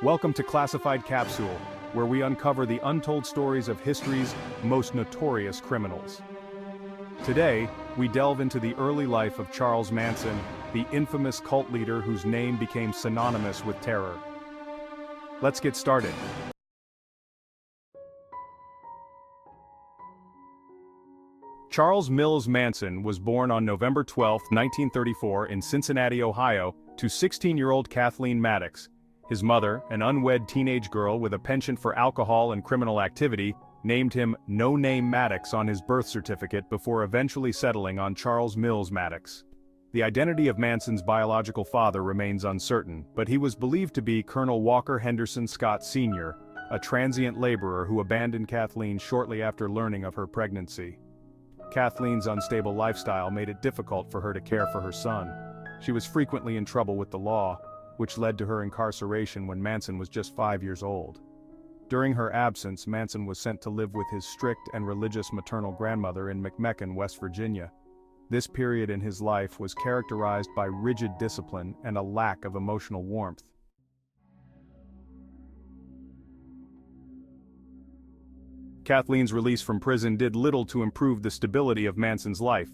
Welcome to Classified Capsule, where we uncover the untold stories of history's most notorious criminals. Today, we delve into the early life of Charles Manson, the infamous cult leader whose name became synonymous with terror. Let's get started. Charles Mills Manson was born on November 12, 1934 in Cincinnati, Ohio, to 16-year-old Kathleen Maddox. His mother, an unwed teenage girl with a penchant for alcohol and criminal activity, named him No Name Maddox on his birth certificate before eventually settling on Charles Mills Maddox. The identity of Manson's biological father remains uncertain, but he was believed to be Colonel Walker Henderson Scott Sr., a transient laborer who abandoned Kathleen shortly after learning of her pregnancy. Kathleen's unstable lifestyle made it difficult for her to care for her son. She was frequently in trouble with the law, which led to her incarceration when Manson was just 5 years old. During her absence, Manson was sent to live with his strict and religious maternal grandmother in McMecken, West Virginia. This period in his life was characterized by rigid discipline and a lack of emotional warmth. Kathleen's release from prison did little to improve the stability of Manson's life.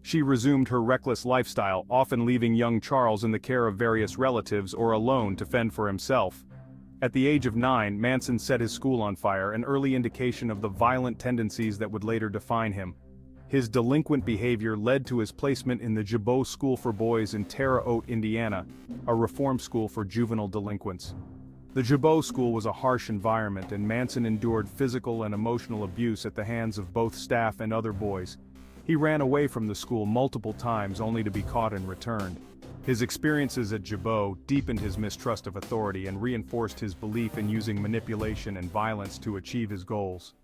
She resumed her reckless lifestyle, often leaving young Charles in the care of various relatives or alone to fend for himself. At the age of 9, Manson set his school on fire, an early indication of the violent tendencies that would later define him. His delinquent behavior led to his placement in the Jabot School for Boys in Terre Haute, Indiana, a reform school for juvenile delinquents. The Jabot School was a harsh environment, and Manson endured physical and emotional abuse at the hands of both staff and other boys. He ran away from the school multiple times only to be caught and returned. His experiences at Jabot deepened his mistrust of authority and reinforced his belief in using manipulation and violence to achieve his goals.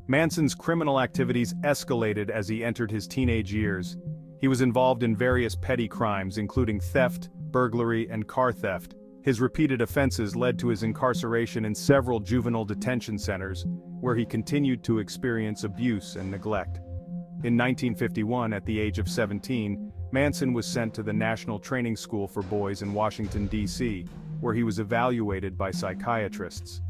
Manson's criminal activities escalated as he entered his teenage years. He was involved in various petty crimes, including theft, burglary, and car theft. His repeated offenses led to his incarceration in several juvenile detention centers, where he continued to experience abuse and neglect. In 1951, at the age of 17, Manson was sent to the National Training School for Boys in Washington, D.C., where he was evaluated by psychiatrists.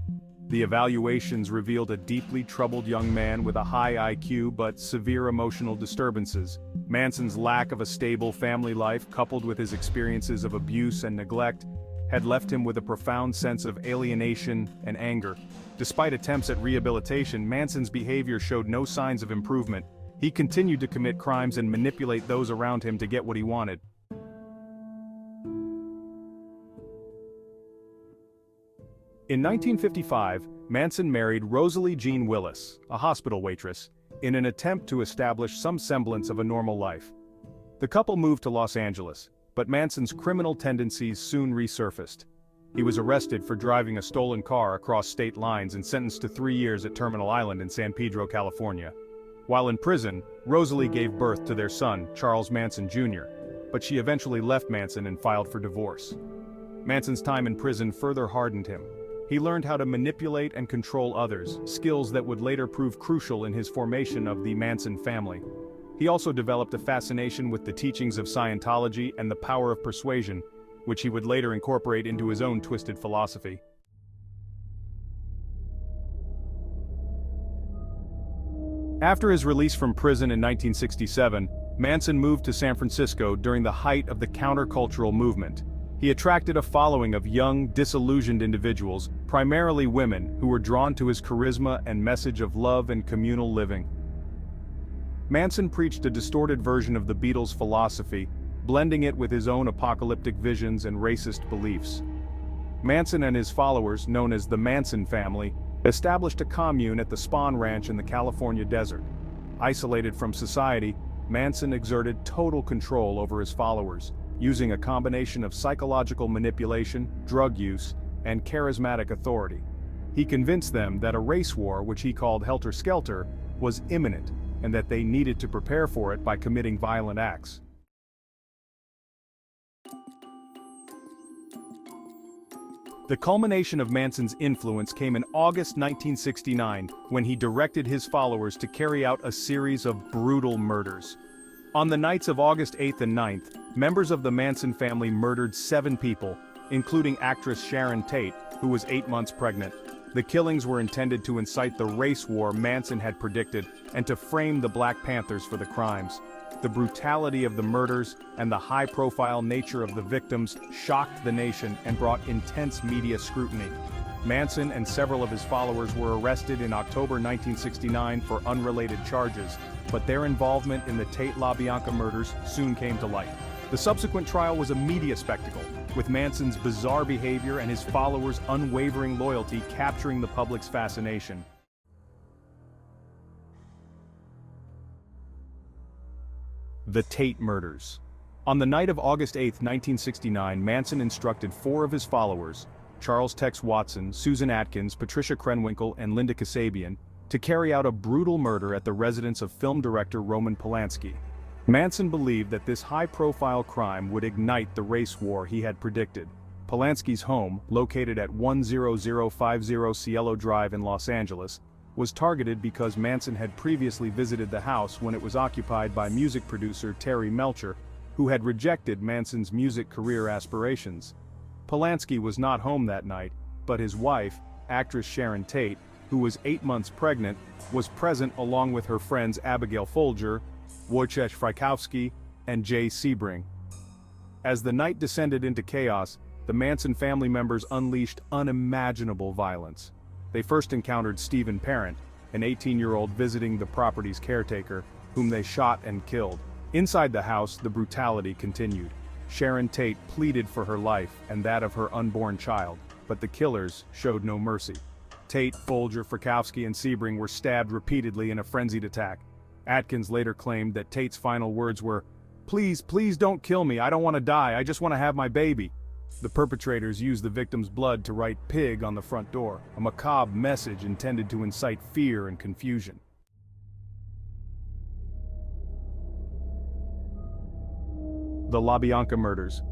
The evaluations revealed a deeply troubled young man with a high IQ but severe emotional disturbances. Manson's lack of a stable family life, coupled with his experiences of abuse and neglect, had left him with a profound sense of alienation and anger. Despite attempts at rehabilitation, Manson's behavior showed no signs of improvement. He continued to commit crimes and manipulate those around him to get what he wanted. In 1955, Manson married Rosalie Jean Willis, a hospital waitress, in an attempt to establish some semblance of a normal life. The couple moved to Los Angeles, but Manson's criminal tendencies soon resurfaced. He was arrested for driving a stolen car across state lines and sentenced to 3 years at Terminal Island in San Pedro, California. While in prison, Rosalie gave birth to their son, Charles Manson Jr., but she eventually left Manson and filed for divorce. Manson's time in prison further hardened him. He learned how to manipulate and control others, skills that would later prove crucial in his formation of the Manson family. He also developed a fascination with the teachings of Scientology and the power of persuasion, which he would later incorporate into his own twisted philosophy. After his release from prison in 1967, Manson moved to San Francisco during the height of the countercultural movement. He attracted a following of young, disillusioned individuals, primarily women, who were drawn to his charisma and message of love and communal living. Manson preached a distorted version of the Beatles' philosophy, blending it with his own apocalyptic visions and racist beliefs. Manson and his followers, known as the Manson family, established a commune at the Spahn Ranch in the California desert. Isolated from society, Manson exerted total control over his followers, using a combination of psychological manipulation, drug use, and charismatic authority. He convinced them that a race war, which he called Helter-Skelter, was imminent, and that they needed to prepare for it by committing violent acts. The culmination of Manson's influence came in August 1969, when he directed his followers to carry out a series of brutal murders. On the nights of August 8th and 9th, members of the Manson family murdered 7 people, including actress Sharon Tate, who was 8 months pregnant. The killings were intended to incite the race war Manson had predicted and to frame the Black Panthers for the crimes. The brutality of the murders and the high-profile nature of the victims shocked the nation and brought intense media scrutiny. Manson and several of his followers were arrested in October 1969 for unrelated charges, but their involvement in the Tate LaBianca murders soon came to light. The subsequent trial was a media spectacle, with Manson's bizarre behavior and his followers' unwavering loyalty capturing the public's fascination. The Tate murders. On the night of August 8, 1969, Manson instructed 4 of his followers, Charles Tex Watson, Susan Atkins, Patricia Krenwinkel, and Linda Kasabian, to carry out a brutal murder at the residence of film director Roman Polanski. Manson believed that this high-profile crime would ignite the race war he had predicted. Polanski's home, located at 10050 Cielo Drive in Los Angeles, was targeted because Manson had previously visited the house when it was occupied by music producer Terry Melcher, who had rejected Manson's music career aspirations. Polanski was not home that night, but his wife, actress Sharon Tate, who was 8 months pregnant, was present along with her friends Abigail Folger, Wojciech Frykowski, and Jay Sebring. As the night descended into chaos, the Manson family members unleashed unimaginable violence. They first encountered Stephen Parent, an 18-year-old visiting the property's caretaker, whom they shot and killed. Inside the house, the brutality continued. Sharon Tate pleaded for her life and that of her unborn child, but the killers showed no mercy. Tate, Folger, Frykowski, and Sebring were stabbed repeatedly in a frenzied attack. Atkins later claimed that Tate's final words were, "Please, please don't kill me, I don't want to die, I just want to have my baby." The perpetrators used the victim's blood to write "pig" on the front door, a macabre message intended to incite fear and confusion. The LaBianca murders.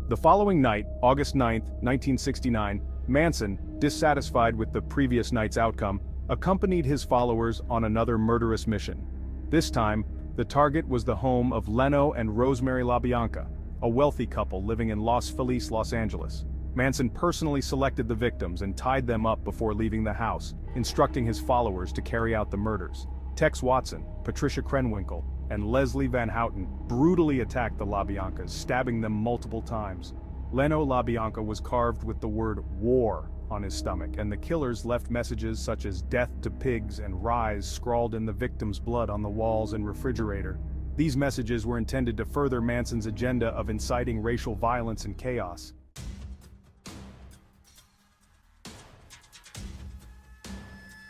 The following night, August 9, 1969, Manson, dissatisfied with the previous night's outcome, accompanied his followers on another murderous mission. This time, the target was the home of Leno and Rosemary LaBianca, a wealthy couple living in Los Feliz, Los Angeles. Manson personally selected the victims and tied them up before leaving the house, instructing his followers to carry out the murders. Tex Watson, Patricia Krenwinkel, and Leslie Van Houten brutally attacked the LaBiancas, stabbing them multiple times. Leno LaBianca was carved with the word "war" on his stomach, and the killers left messages such as "death to pigs" and "rise" scrawled in the victim's blood on the walls and refrigerator. These messages were intended to further Manson's agenda of inciting racial violence and chaos.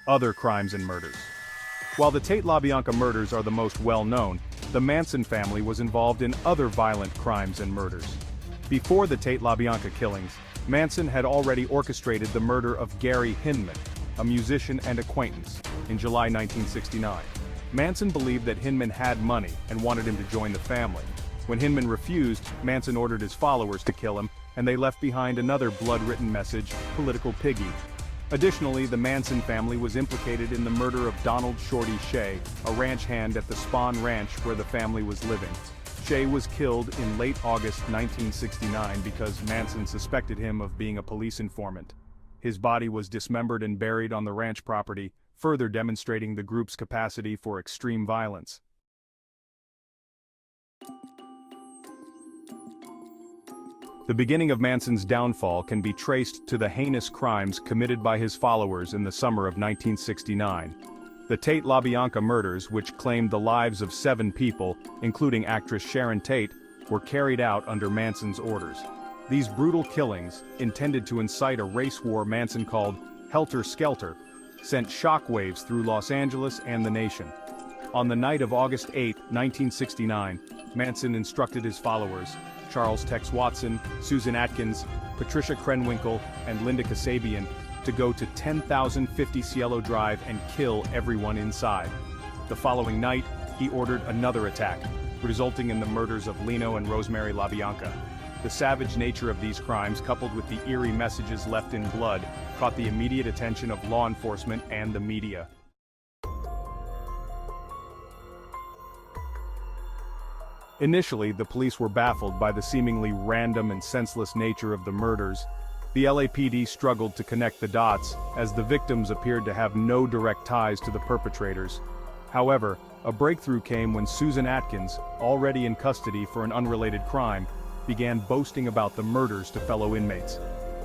Other crimes and murders. While the Tate LaBianca murders are the most well-known, the Manson family was involved in other violent crimes and murders. Before the Tate LaBianca killings, Manson had already orchestrated the murder of Gary Hinman, a musician and acquaintance, in July 1969. Manson believed that Hinman had money and wanted him to join the family. When Hinman refused, Manson ordered his followers to kill him, and they left behind another blood-written message, "Political Piggy." Additionally, the Manson family was implicated in the murder of Donald Shorty Shea, a ranch hand at the Spahn Ranch where the family was living. Shea was killed in late August 1969 because Manson suspected him of being a police informant. His body was dismembered and buried on the ranch property, further demonstrating the group's capacity for extreme violence. The beginning of Manson's downfall can be traced to the heinous crimes committed by his followers in the summer of 1969. The Tate LaBianca murders, which claimed the lives of 7 people, including actress Sharon Tate, were carried out under Manson's orders. These brutal killings, intended to incite a race war Manson called Helter-Skelter, sent shockwaves through Los Angeles and the nation. On the night of August 8, 1969, Manson instructed his followers, Charles Tex Watson, Susan Atkins, Patricia Krenwinkel, and Linda Kasabian, to go to 10,050 Cielo Drive and kill everyone inside. The following night, he ordered another attack, resulting in the murders of Leno and Rosemary LaBianca. The savage nature of these crimes, coupled with the eerie messages left in blood, caught the immediate attention of law enforcement and the media. Initially, the police were baffled by the seemingly random and senseless nature of the murders. The LAPD struggled to connect the dots, as the victims appeared to have no direct ties to the perpetrators. However, a breakthrough came when Susan Atkins, already in custody for an unrelated crime, began boasting about the murders to fellow inmates.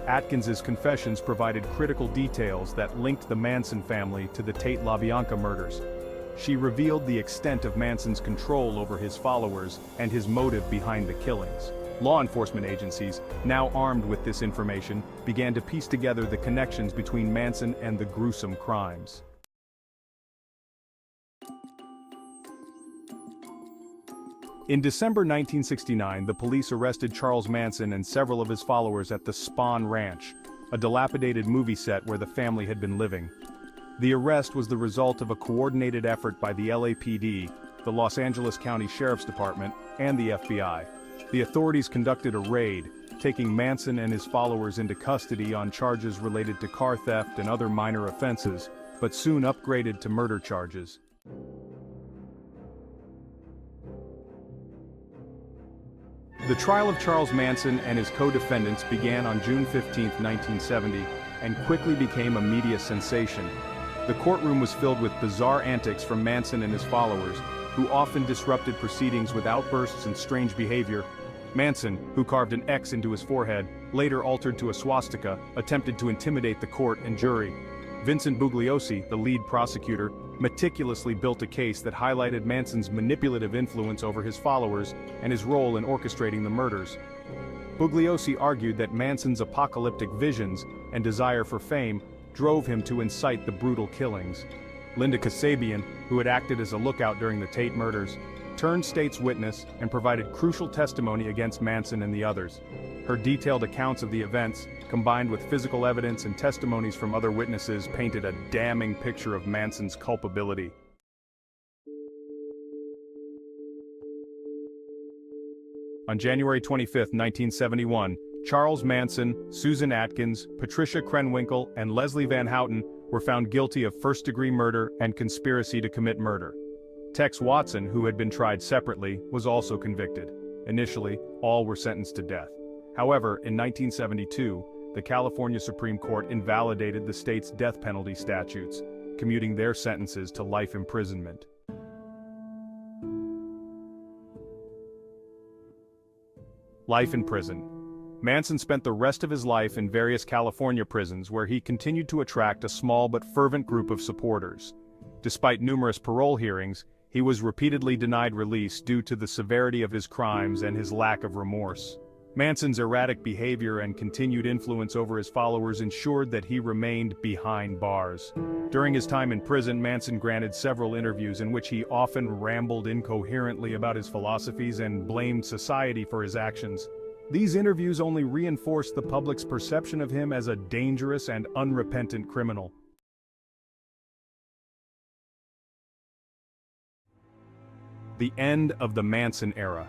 Atkins's confessions provided critical details that linked the Manson family to the Tate LaBianca murders. She revealed the extent of Manson's control over his followers and his motive behind the killings. Law enforcement agencies, now armed with this information, began to piece together the connections between Manson and the gruesome crimes. In December 1969, the police arrested Charles Manson and several of his followers at the Spahn Ranch, a dilapidated movie set where the family had been living. The arrest was the result of a coordinated effort by the LAPD, the Los Angeles County Sheriff's Department, and the FBI. The authorities conducted a raid, taking Manson and his followers into custody on charges related to car theft and other minor offenses, but soon upgraded to murder charges. The trial of Charles Manson and his co-defendants began on June 15, 1970, and quickly became a media sensation. The courtroom was filled with bizarre antics from Manson and his followers, who often disrupted proceedings with outbursts and strange behavior. Manson, who carved an X into his forehead, later altered to a swastika, attempted to intimidate the court and jury. Vincent Bugliosi, the lead prosecutor, meticulously built a case that highlighted Manson's manipulative influence over his followers and his role in orchestrating the murders. Bugliosi argued that Manson's apocalyptic visions and desire for fame drove him to incite the brutal killings. Linda Kasabian, who had acted as a lookout during the Tate murders, turned state's witness and provided crucial testimony against Manson and the others. Her detailed accounts of the events, combined with physical evidence and testimonies from other witnesses, painted a damning picture of Manson's culpability. On January 25, 1971, Charles Manson, Susan Atkins, Patricia Krenwinkel, and Leslie Van Houten were found guilty of first-degree murder and conspiracy to commit murder. Tex Watson, who had been tried separately, was also convicted. Initially, all were sentenced to death. However, in 1972, the California Supreme Court invalidated the state's death penalty statutes, commuting their sentences to life imprisonment. Life in prison. Manson spent the rest of his life in various California prisons where he continued to attract a small but fervent group of supporters. Despite numerous parole hearings, he was repeatedly denied release due to the severity of his crimes and his lack of remorse. Manson's erratic behavior and continued influence over his followers ensured that he remained behind bars. During his time in prison, Manson granted several interviews in which he often rambled incoherently about his philosophies and blamed society for his actions. These interviews only reinforced the public's perception of him as a dangerous and unrepentant criminal. The end of the Manson era.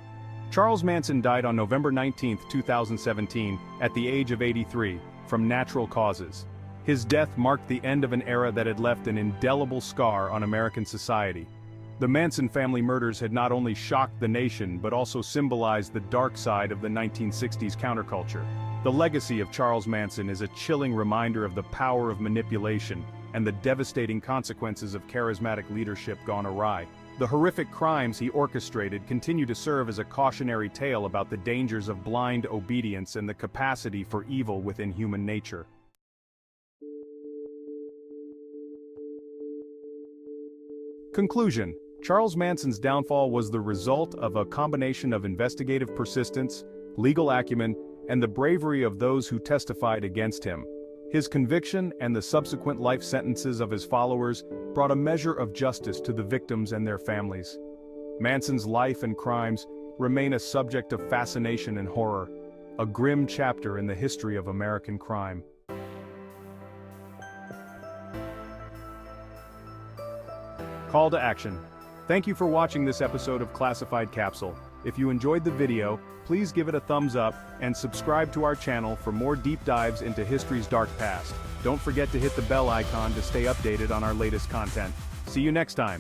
Charles Manson died on November 19, 2017, at the age of 83, from natural causes. His death marked the end of an era that had left an indelible scar on American society. The Manson family murders had not only shocked the nation but also symbolized the dark side of the 1960s counterculture. The legacy of Charles Manson is a chilling reminder of the power of manipulation and the devastating consequences of charismatic leadership gone awry. The horrific crimes he orchestrated continue to serve as a cautionary tale about the dangers of blind obedience and the capacity for evil within human nature. Conclusion: Charles Manson's downfall was the result of a combination of investigative persistence, legal acumen, and the bravery of those who testified against him. His conviction and the subsequent life sentences of his followers brought a measure of justice to the victims and their families. Manson's life and crimes remain a subject of fascination and horror, a grim chapter in the history of American crime. Call to action. Thank you for watching this episode of Classified Capsule. If you enjoyed the video, please give it a thumbs up and subscribe to our channel for more deep dives into history's dark past. Don't forget to hit the bell icon to stay updated on our latest content. See you next time.